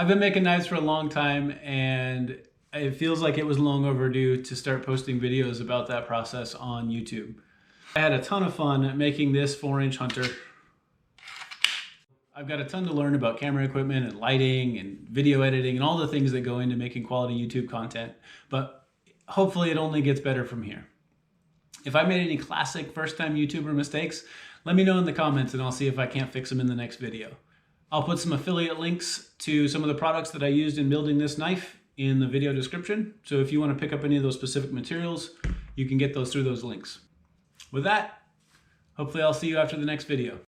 I've been making knives for a long time, and it feels like it was long overdue to start posting videos about that process on YouTube. I had a ton of fun making this 4-inch Hunter. I've got a ton to learn about camera equipment and lighting and video editing and all the things that go into making quality YouTube content, but hopefully it only gets better from here. If I made any classic first-time YouTuber mistakes, let me know in the comments and I'll see if I can't fix them in the next video. I'll put some affiliate links to some of the products that I used in building this knife in the video description. So if you want to pick up any of those specific materials, you can get those through those links. With that, hopefully I'll see you after the next video.